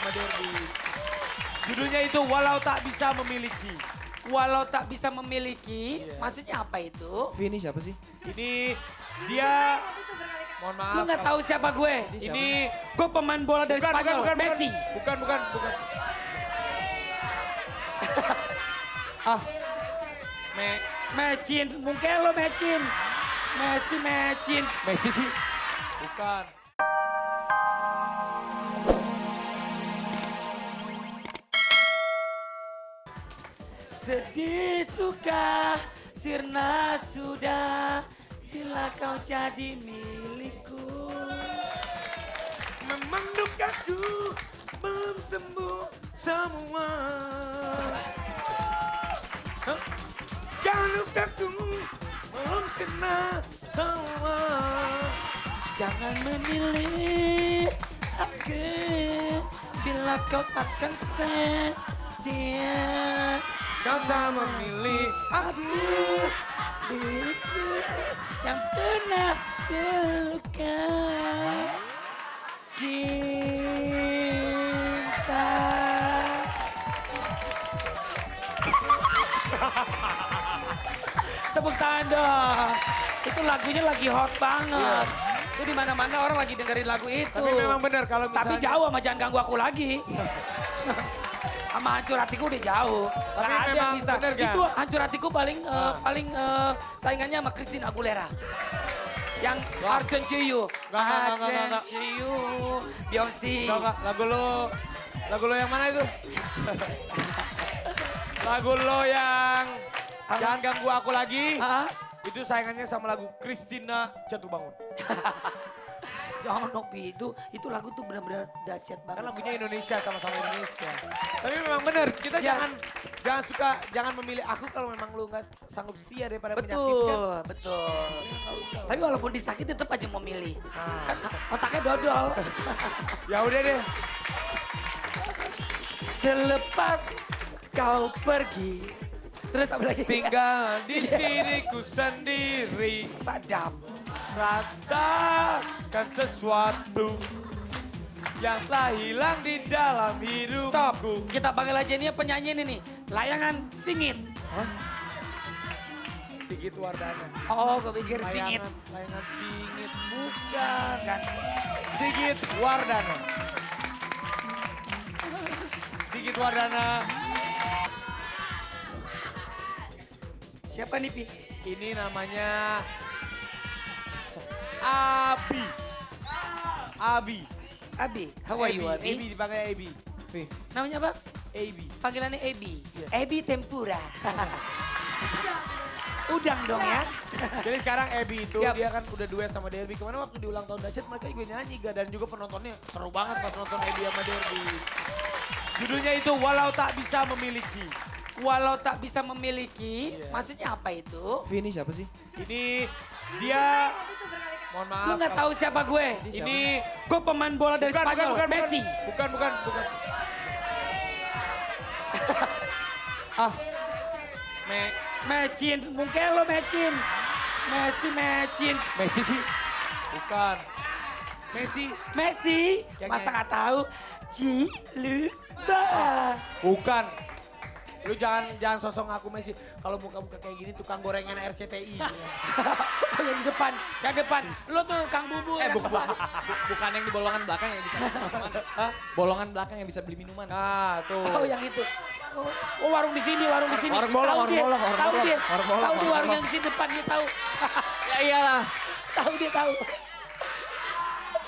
sama Derby. Judulnya itu Walau Tak Bisa Memiliki. Walau tak bisa memiliki, maksudnya apa itu? Vini siapa sih? Ini dia, mohon maaf. Lu nggak tahu siapa gue? Ini Gue pemain bola dari Spanyol, Messi. Bukan. Ah, Mecin, mungkin lo Mecin. Mecin. Messi sih. Bukan. Sedih suka, sirna sudah, sila kau jadi milikku. Memang dukaku belum sembuh semua. Jangan lukaku belum kena semua. Jangan memilih aku bila kau takkan setia. Kau tak memilih aku. Diriku yang pernah terluka. Cinta. Tepuk tangan dong. Itu lagunya lagi hot banget. Itu di mana-mana orang lagi dengerin lagu itu. Tapi memang benar kalau misalnya. Tapi jauh sama Jangan Ganggu Aku Lagi. Sama Hancur Hatiku udah jauh. Tapi Gak ada memang yang bisa. bener, kan? Itu Hancur Hatiku paling saingannya sama Christina Aguilera. Yang Arsen Ciu. Enggak. Ciu. Beyonce. Enggak, lagu lo yang mana itu? Lagu lo yang Jangan Ganggu Aku Lagi. Hah? Itu saingannya sama lagu Christina Jatuh Bangun. Jangan Nopi, itu lagu tuh benar-benar dahsyat banget. Kan lagunya Indonesia, sama-sama Indonesia. Tapi memang benar, kita Ya. jangan memilih aku kalau memang lu nggak sanggup setia daripada menyakitkan. Betul. Tapi walaupun disakiti tetap aja memilih. Nah. Kan otaknya dodol. Ya udah deh. Selepas kau pergi. Terus apa lagi? Tinggal di diriku sendiri. Sadap. Rasakan sesuatu yang telah hilang di dalam Stop. hidupku. Kita panggil aja ini penyanyi ini nih. Layangan Singit. Sigit Wardana. Oh, gue pikir Singit. Layangan Singit. Bukan kan. Sigit Wardana. Sigit Wardana. Siapa nih, Pi? Ini namanya Abi. Abi. How are you, Abi Abi? dipanggil Abi. Namanya apa? Abi. Panggilannya Abi. Iya. Abi Tempura. Udang dong ya. Jadi sekarang Abi itu Yap. dia kan udah duet sama Derby. Kemana waktu di ulang tahun dahsyat mereka juga nyanyi dan juga penontonnya seru banget pas nonton Abi sama Derby. Judulnya itu Walau Tak Bisa Memiliki. Walau tak bisa memiliki, maksudnya apa itu? Vini siapa sih? Ini dia, mohon maaf. Lu nggak tahu siapa gue? Ini Gue pemain bola dari Spanyol, Messi. Bukan. Ah, Mecin, mungkin lo Mecin. Mecin. Messi sih. Bukan. Messi, Yang masa nyanyi. nggak tahu? Ciluba. Bukan. Lu jangan sosok ngaku Messi. Kalau muka-muka kayak gini tukang gorengan RCTI. Oh, yang di depan, Lo tuh Kang Bubu. yang depan. Bukan yang di bolongan belakang yang bisa beli minuman. Bolongan belakang yang bisa beli minuman. Nah, tuh. Oh, yang itu. Oh, warung di sini. Warung bolong, Tahu dia, warung bolong, tahu dia. warung bolong, Tahu dia warung warung bolong. yang di sini depan dia tahu. Ya iyalah. Tahu dia tahu.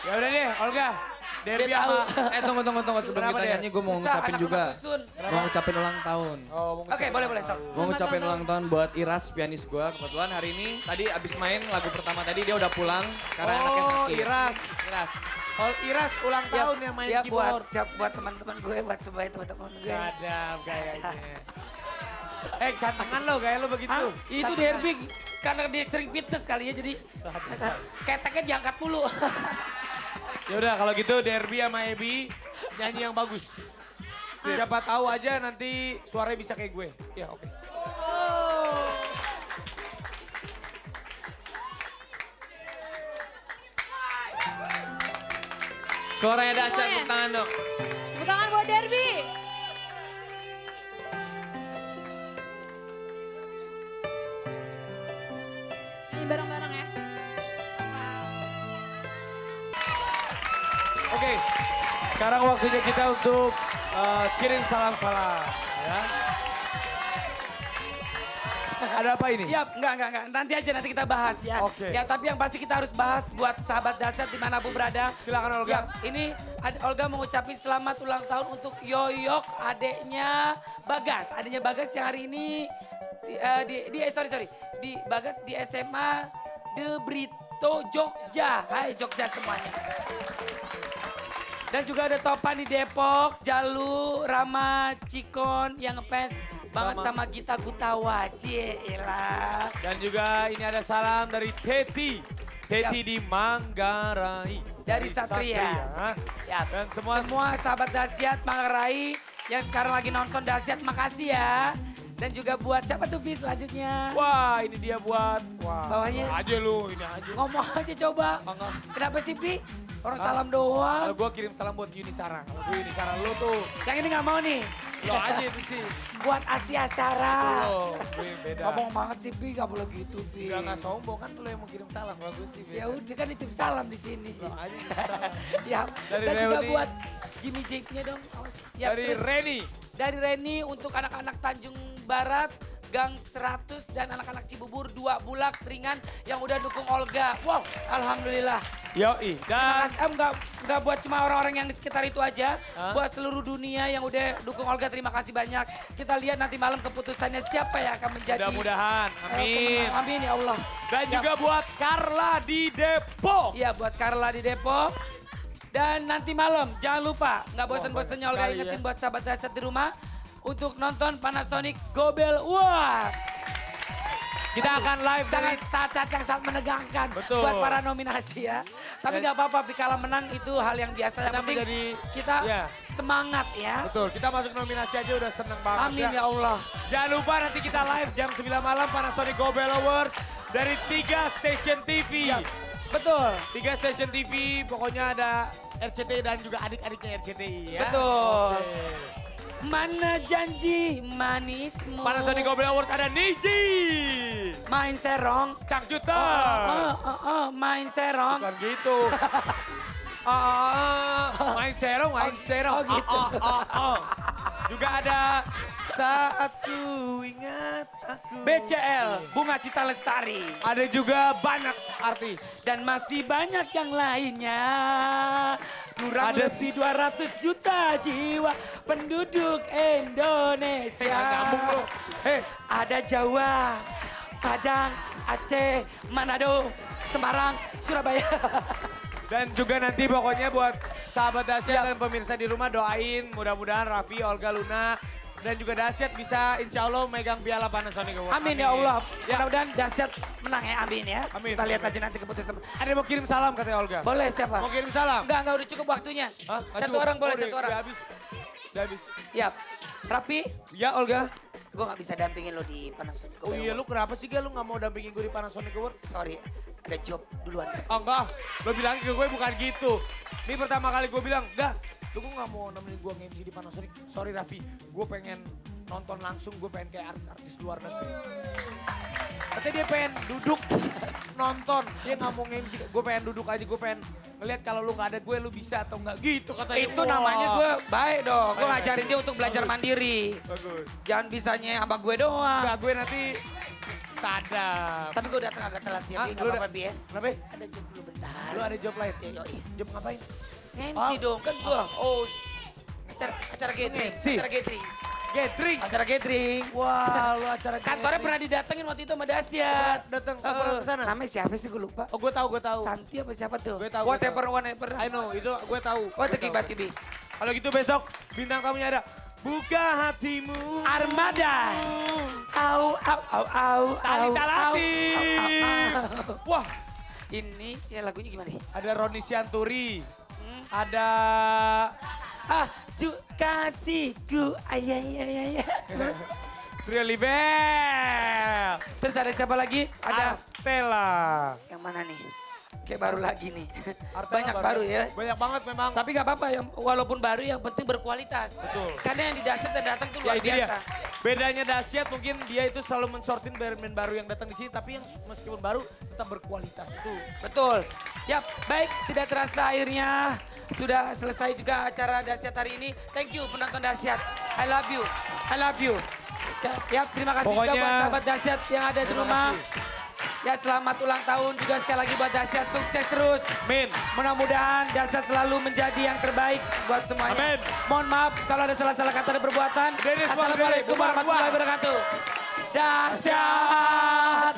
Ya udah deh, Olga. Derby Dia tahu. sama. Tunggu. Sebelum Kenapa, kita Der? nyanyi gue mau Susah, ngucapin anak juga. rumah susun. Mau ngucapin ulang tahun. Oh, Oke, boleh stop. Mau ngucapin ulang tahun buat Iras, pianis gue. Kebetulan hari ini, tadi abis main lagu pertama tadi dia udah pulang. Karena anaknya Oh, sakit. Iras. Iras. Iras ulang tahun yang main Ya keyboard. buat teman-teman gue, buat semuanya teman-teman gue. Sadap gayanya. Cantengan lo, gaya lo begitu. Ah, itu Derby karena dia sering fitness kali ya jadi keteknya diangkat mulu. Ya udah kalau gitu Derby sama Ebi nyanyi yang bagus. Siapa tahu aja nanti suaranya bisa kayak gue. Ya oke. Suaranya dahsyat, Semuanya. tepuk tangan dong. Tepuk tangan buat Derby. Nyanyi bareng-bareng ya. Oke, sekarang waktunya kita untuk kirim salam-salam. Ya. Ada apa ini? Ya, enggak. Nanti aja nanti kita bahas ya. Oke. Ya, tapi yang pasti kita harus bahas buat sahabat Dahsyat dimanapun berada. Silakan Olga. Ya, ini Olga mengucapkan selamat ulang tahun untuk Yoyok, adiknya Bagas. Adiknya Bagas yang hari ini di Bagas di SMA De Brito Jogja. Hai Jogja semuanya. Dan juga ada Topan di Depok, Jalu, Rama, Cikon yang ngefans banget sama Gita Gutawa. Cielah. Dan juga ini ada salam dari Teti. Teti di Manggarai. Dari Satria. Ya, Dan semua sahabat Dahsyat Manggarai yang sekarang lagi nonton Dahsyat, makasih ya. Dan juga buat siapa tuh bis selanjutnya? Wah, ini dia buat. Wah, Bawahnya. aja lu, ini aja. Ngomong aja coba. Enggak. Kenapa sih Pi? Orang salam doang. Kalau gue kirim salam buat Yuni Sarah. Kalau gue Yuni Sarah lu tuh. Yang ini gak mau nih. Lo aja itu sih. Buat Asia Sarah. Lo, gue beda. Sombong banget sih Pi, gak boleh gitu Pi. Gak sombong kan lo yang mau kirim salam. Kalau gue sih beda. Ya udah kan itu salam di sini. Lo aja kirim salam. Ya, Dari dan juga Reuni. buat Jimmy Jake-nya dong. Awas. Ya, Dari terus Reni. dari Reni untuk anak-anak Tanjung Barat, Gang 100 dan anak-anak Cibubur 2 bulak ringan yang udah dukung Olga. Wow, alhamdulillah. Yoi. Dan Enggak buat cuma orang-orang yang di sekitar itu aja, Hah? buat seluruh dunia yang udah dukung Olga, terima kasih banyak. Kita lihat nanti malam keputusannya siapa yang akan menjadi mudah-mudahan. Amin. pemenang. Amin ya Allah. Dan juga buat Carla di Depok. Iya, buat Carla di Depok. Dan nanti malam jangan lupa, nggak bosan-bosannya Olga sekali ingetin ya. buat sahabat Dahsyat di rumah untuk nonton Panasonic Gobel. Wah, Kita akan live dari saat-saat yang sangat menegangkan Betul. buat para nominasi ya. Tapi nggak apa-apa, kalau menang itu hal yang biasa. Yang Kita penting menjadi- kita ya. semangat ya. Betul, kita masuk nominasi aja udah seneng banget. Amin ya Allah. Jangan lupa nanti kita live jam 9 malam Panasonic Gobel Award dari 3 stasiun TV. Ya, betul. 3 stasiun TV, pokoknya ada RCTI dan juga adik-adiknya RCTI ya. Betul. Oke. Mana janji manismu. Panasonic Gobel Award ada Niji. Main serong. Cak Juta. Main serong. Bukan gitu. Main serong. Oh, gitu. Juga ada Saat Ku Ingat Aku. BCL, Bunga Cita Lestari. Ada juga banyak artis. Dan masih banyak yang lainnya. Kurang Ada lebih 200 juta jiwa penduduk Indonesia. Nggak nyambung lo. Ada Jawa, Padang, Aceh, Manado, Semarang, Surabaya. Dan juga nanti pokoknya buat sahabat Dahsyat Ya. dan pemirsa di rumah doain mudah-mudahan Raffi, Olga, Luna dan juga Dahsyat bisa insya Allah megang piala Panasonic Award. Amin ya Allah. Ya. Mudah-mudahan Dahsyat menang ya, amin ya. Amin. Kita lihat Amin. aja nanti keputusan. Ada yang mau kirim salam katanya Olga. Boleh siapa? Mau kirim salam? Enggak, udah cukup waktunya. Hah? Nggak Satu cukup? orang boleh, Oh, satu orang. Udah habis. Udah habis. Ya, Rapi, Ya Olga. gue gak bisa dampingin lo di Panasonic. Oh iya lu kenapa sih gak lu gak mau dampingin gue di Panasonic Award? Sorry, ada job duluan. Oh enggak, lo bilang ke gue bukan gitu. Ini pertama kali gue bilang, enggak, lu gue gak mau nemenin gue nge-MC di Panasonic. Sorry Raffi, gue pengen nonton langsung, gue pengen kayak artis luar negeri. Katanya dia pengen duduk nonton, dia gak mau nge-MC. Gue pengen duduk aja, gue pengen ngeliat kalau lu gak ada gue, lu bisa atau enggak gitu katanya. Itu Wah. namanya gue baik dong. Gue Baik. ngajarin dia untuk belajar mandiri. Bagus. Jangan bisanya sama gue doang. Enggak, gue nanti sadar. Tapi gue datang agak telat sih, Hah? Bi. Gak Lu apa-apa, udah- Bi ya. Kenapa? Ada job dulu bentar. Lu ada job lain? Ya, yoi. Job ngapain? MC dong, kan gue host. Acara gathering. MC? Acara gathering. Gathering. Acara gathering. Wah, lu acara Kantornya pernah didatengin waktu itu sama Dahsyat. Datang, pernah kesana? Namanya siapa sih gue lupa. Oh gue tahu, gue tahu. Santi apa siapa tuh? Gue tahu, gue Whatever, tahu. whatever. I know, itu gue tahu. Oh, Gue Teki tahu. Batibi. Kalau gitu besok bintang tamunya ada Buka Hatimu. Armada. Au, au, au, au, Tali au, Talati. au, au, au. Wah, Ini ya lagunya gimana nih? ada Roni Sianturi. Ada Kasihku, ayah. Trio Libel. Terus ada siapa lagi? Ada Artela. yang mana nih? Kayak baru lagi nih. Artana Banyak baru ya. Banyak banget memang. Tapi gak apa-apa, yang walaupun baru yang penting berkualitas. Betul. Karena yang di dasar dan datang tuh Ya luar itu dia. biasa. Bedanya dahsyat mungkin dia itu selalu mensortin band-band baru yang datang di sini. Tapi yang meskipun baru tetap berkualitas itu. Betul. Yap, baik tidak terasa akhirnya sudah selesai juga acara dahsyat hari ini. Thank you penonton dahsyat. I love you. I love you. Yap, terima kasih juga Pokoknya- buat sahabat dahsyat yang ada di Terima rumah. kasih. Ya selamat ulang tahun juga sekali lagi buat dahsyat. Sukses terus. Amin. Mudah-mudahan dahsyat selalu menjadi yang terbaik buat semuanya. Amin. Mohon maaf kalau ada salah-salah kata dan perbuatan. Dennis Assalamualaikum Wardani, warahmatullahi wabarakatuh. Dahsyat.